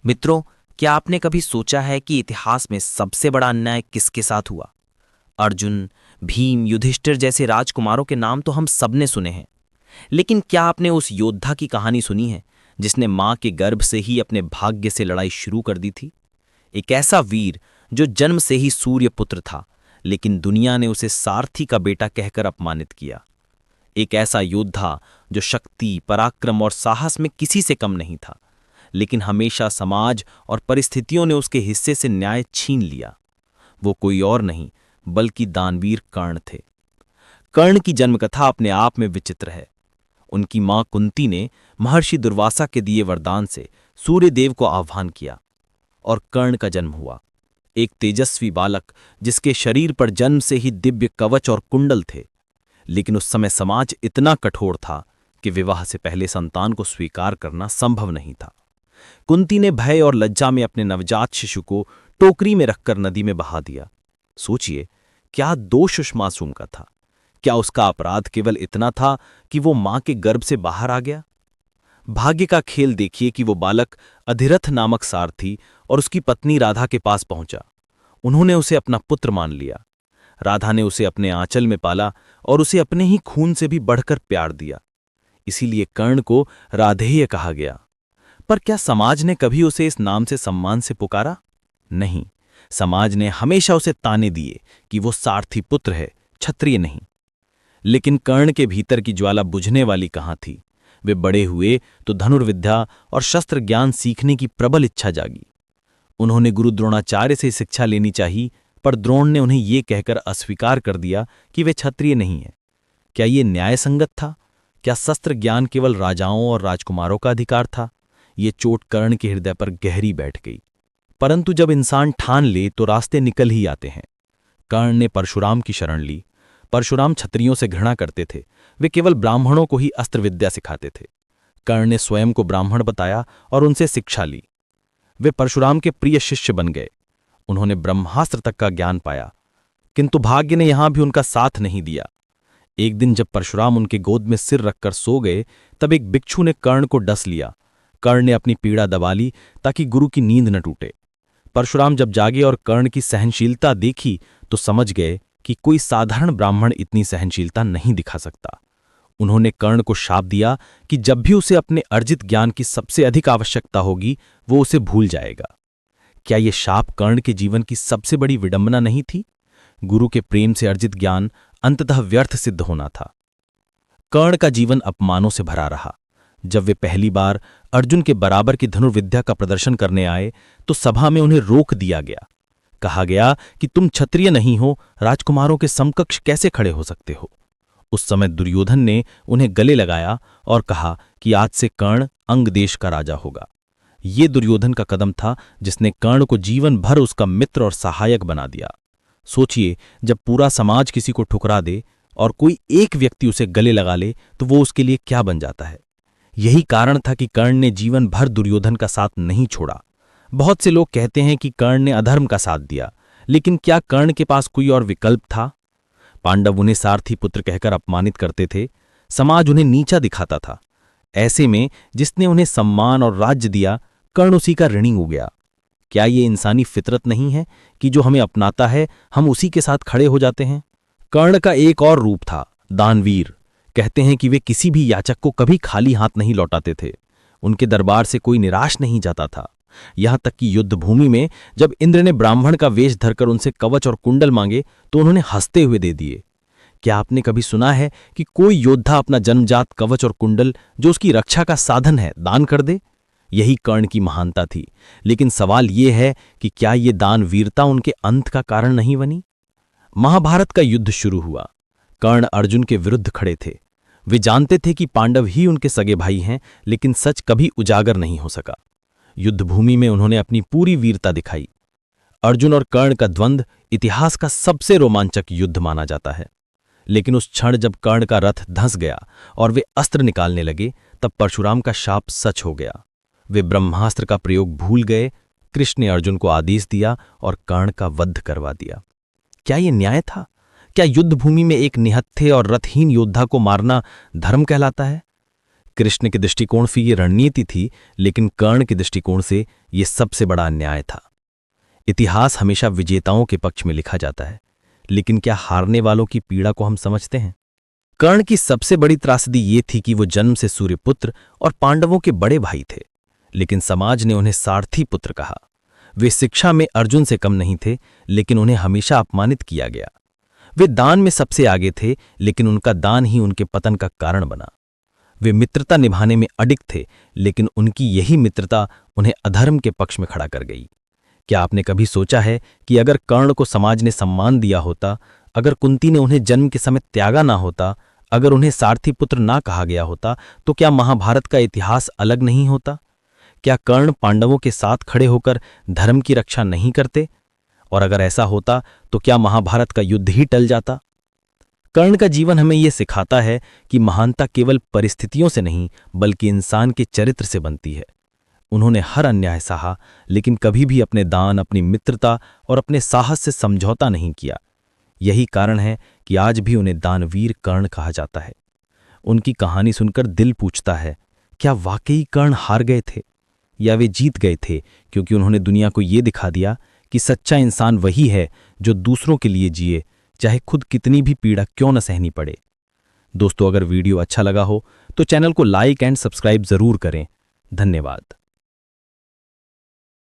मित्रों, क्या आपने कभी सोचा है कि इतिहास में सबसे बड़ा अन्याय किसके साथ हुआ? अर्जुन, भीम, युधिष्ठिर जैसे राजकुमारों के नाम तो हम सबने सुने हैं, लेकिन क्या आपने उस योद्धा की कहानी सुनी है जिसने मां के गर्भ से ही अपने भाग्य से लड़ाई शुरू कर दी थी? एक ऐसा वीर जो जन्म से ही सूर्य पुत्र था, लेकिन दुनिया ने उसे सारथी का बेटा कहकर अपमानित किया। एक ऐसा योद्धा जो शक्ति, पराक्रम और साहस में किसी से कम नहीं था, लेकिन हमेशा समाज और परिस्थितियों ने उसके हिस्से से न्याय छीन लिया। वो कोई और नहीं बल्कि दानवीर कर्ण थे। कर्ण की जन्मकथा अपने आप में विचित्र है। उनकी मां कुंती ने महर्षि दुर्वासा के दिए वरदान से सूर्यदेव को आह्वान किया और कर्ण का जन्म हुआ। एक तेजस्वी बालक जिसके शरीर पर जन्म से ही दिव्य कवच और कुंडल थे। लेकिन उस समय समाज इतना कठोर था कि विवाह से पहले संतान को स्वीकार करना संभव नहीं था। कुंती ने भय और लज्जा में अपने नवजात शिशु को टोकरी में रखकर नदी में बहा दिया। सोचिए, क्या दोष उस मासूम का था? क्या उसका अपराध केवल इतना था कि वो मां के गर्भ से बाहर आ गया? भाग्य का खेल देखिए कि वो बालक अधिरथ नामक सारथी और उसकी पत्नी राधा के पास पहुंचा। उन्होंने उसे अपना पुत्र मान लिया। राधा ने उसे अपने आंचल में पाला और उसे अपने ही खून से भी बढ़कर प्यार दिया। इसीलिए कर्ण को राधेय कहा गया। पर क्या समाज ने कभी उसे इस नाम से सम्मान से पुकारा? नहीं, समाज ने हमेशा उसे ताने दिए कि वो सारथी पुत्र है, क्षत्रिय नहीं। लेकिन कर्ण के भीतर की ज्वाला बुझने वाली कहाँ थी? वे बड़े हुए तो धनुर्विद्या और शस्त्र ज्ञान सीखने की प्रबल इच्छा जागी। उन्होंने गुरु द्रोणाचार्य से शिक्षा लेनी चाहिए, पर द्रोण ने उन्हें ये कहकर अस्वीकार कर दिया कि वे क्षत्रिय नहीं हैं। क्या ये न्याय संगत था? क्या शस्त्र ज्ञान केवल राजाओं और राजकुमारों का अधिकार था? ये चोट कर्ण के हृदय पर गहरी बैठ गई। परंतु जब इंसान ठान ले तो रास्ते निकल ही आते हैं। कर्ण ने परशुराम की शरण ली। परशुराम क्षत्रियों से घृणा करते थे। वे केवल ब्राह्मणों को ही अस्त्र विद्या सिखाते थे। कर्ण ने स्वयं को ब्राह्मण बताया और उनसे शिक्षा ली। वे परशुराम के प्रिय शिष्य बन गए। उन्होंने ब्रह्मास्त्र तक का ज्ञान पाया, किंतु भाग्य ने यहां भी उनका साथ नहीं दिया। एक दिन जब परशुराम उनके गोद में सिर रखकर सो गए, तब एक भिक्षु ने कर्ण को डस लिया। कर्ण ने अपनी पीड़ा दबा ली ताकि गुरु की नींद न टूटे। परशुराम जब जागे और कर्ण की सहनशीलता देखी तो समझ गए कि कोई साधारण ब्राह्मण इतनी सहनशीलता नहीं दिखा सकता। उन्होंने कर्ण को शाप दिया कि जब भी उसे अपने अर्जित ज्ञान की सबसे अधिक आवश्यकता होगी, वो उसे भूल जाएगा। क्या ये शाप कर्ण के जीवन की सबसे बड़ी विडंबना नहीं थी? गुरु के प्रेम से अर्जित ज्ञान अंततः व्यर्थ सिद्ध होना था। कर्ण का जीवन अपमानों से भरा रहा। जब वे पहली बार अर्जुन के बराबर की धनुर्विद्या का प्रदर्शन करने आए तो सभा में उन्हें रोक दिया गया। कहा गया कि तुम क्षत्रिय नहीं हो, राजकुमारों के समकक्ष कैसे खड़े हो सकते हो? उस समय दुर्योधन ने उन्हें गले लगाया और कहा कि आज से कर्ण अंग देश का राजा होगा। ये दुर्योधन का कदम था जिसने कर्ण को जीवन भर उसका मित्र और सहायक बना दिया। सोचिए, जब पूरा समाज किसी को ठुकरा दे और कोई एक व्यक्ति उसे गले लगा ले तो वो उसके लिए क्या बन जाता है। यही कारण था कि कर्ण ने जीवन भर दुर्योधन का साथ नहीं छोड़ा। बहुत से लोग कहते हैं कि कर्ण ने अधर्म का साथ दिया, लेकिन क्या कर्ण के पास कोई और विकल्प था? पांडव उन्हें सारथी पुत्र कहकर अपमानित करते थे। समाज उन्हें नीचा दिखाता था। ऐसे में जिसने उन्हें सम्मान और राज्य दिया, कर्ण उसी का ऋणी हो गया। क्या ये इंसानी फितरत नहीं है कि जो हमें अपनाता है हम उसी के साथ खड़े हो जाते हैं? कर्ण का एक और रूप था, दानवीर। कहते हैं कि वे किसी भी याचक को कभी खाली हाथ नहीं लौटाते थे। उनके दरबार से कोई निराश नहीं जाता था। यहां तक कि युद्ध भूमि में जब इंद्र ने ब्राह्मण का वेश धरकर उनसे कवच और कुंडल मांगे तो उन्होंने हंसते हुए दे दिए। क्या आपने कभी सुना है कि कोई योद्धा अपना जन्मजात कवच और कुंडल, जो उसकी रक्षा का साधन है, दान कर दे? यही कर्ण की महानता थी। लेकिन सवाल यह है कि क्या ये दान वीरता उनके अंत का कारण नहीं बनी? महाभारत का युद्ध शुरू हुआ। कर्ण अर्जुन के विरुद्ध खड़े थे। वे जानते थे कि पांडव ही उनके सगे भाई हैं, लेकिन सच कभी उजागर नहीं हो सका। युद्ध भूमि में उन्होंने अपनी पूरी वीरता दिखाई। अर्जुन और कर्ण का द्वंद्व इतिहास का सबसे रोमांचक युद्ध माना जाता है। लेकिन उस क्षण जब कर्ण का रथ धंस गया और वे अस्त्र निकालने लगे, तब परशुराम का शाप सच हो गया। वे ब्रह्मास्त्र का प्रयोग भूल गए। कृष्ण ने अर्जुन को आदेश दिया और कर्ण का वध करवा दिया। क्या यह न्याय था? क्या युद्ध भूमि में एक निहत्थे और रथहीन योद्धा को मारना धर्म कहलाता है? कृष्ण के दृष्टिकोण से ये रणनीति थी, लेकिन कर्ण के दृष्टिकोण से ये सबसे बड़ा अन्याय था। इतिहास हमेशा विजेताओं के पक्ष में लिखा जाता है, लेकिन क्या हारने वालों की पीड़ा को हम समझते हैं? कर्ण की सबसे बड़ी त्रासदी ये थी कि वो जन्म से सूर्यपुत्र और पांडवों के बड़े भाई थे, लेकिन समाज ने उन्हें सारथी पुत्र कहा। वे शिक्षा में अर्जुन से कम नहीं थे, लेकिन उन्हें हमेशा अपमानित किया गया। वे दान में सबसे आगे थे, लेकिन उनका दान ही उनके पतन का कारण बना। वे मित्रता निभाने में अडिग थे, लेकिन उनकी यही मित्रता उन्हें अधर्म के पक्ष में खड़ा कर गई। क्या आपने कभी सोचा है कि अगर कर्ण को समाज ने सम्मान दिया होता, अगर कुंती ने उन्हें जन्म के समय त्यागा ना होता, अगर उन्हें सारथी पुत्र ना कहा गया होता, तो क्या महाभारत का इतिहास अलग नहीं होता? क्या कर्ण पांडवों के साथ खड़े होकर धर्म की रक्षा नहीं करते? और अगर ऐसा होता तो क्या महाभारत का युद्ध ही टल जाता? कर्ण का जीवन हमें यह सिखाता है कि महानता केवल परिस्थितियों से नहीं, बल्कि इंसान के चरित्र से बनती है। उन्होंने हर अन्याय सहा, लेकिन कभी भी अपने दान, अपनी मित्रता और अपने साहस से समझौता नहीं किया। यही कारण है कि आज भी उन्हें दानवीर कर्ण कहा जाता है। उनकी कहानी सुनकर दिल पूछता है, क्या वाकई कर्ण हार गए थे या वे जीत गए थे, क्योंकि उन्होंने दुनिया को ये दिखा दिया कि सच्चा इंसान वही है जो दूसरों के लिए जिए, चाहे खुद कितनी भी पीड़ा क्यों न सहनी पड़े। दोस्तों, अगर वीडियो अच्छा लगा हो तो चैनल को लाइक एंड सब्सक्राइब जरूर करें। धन्यवाद।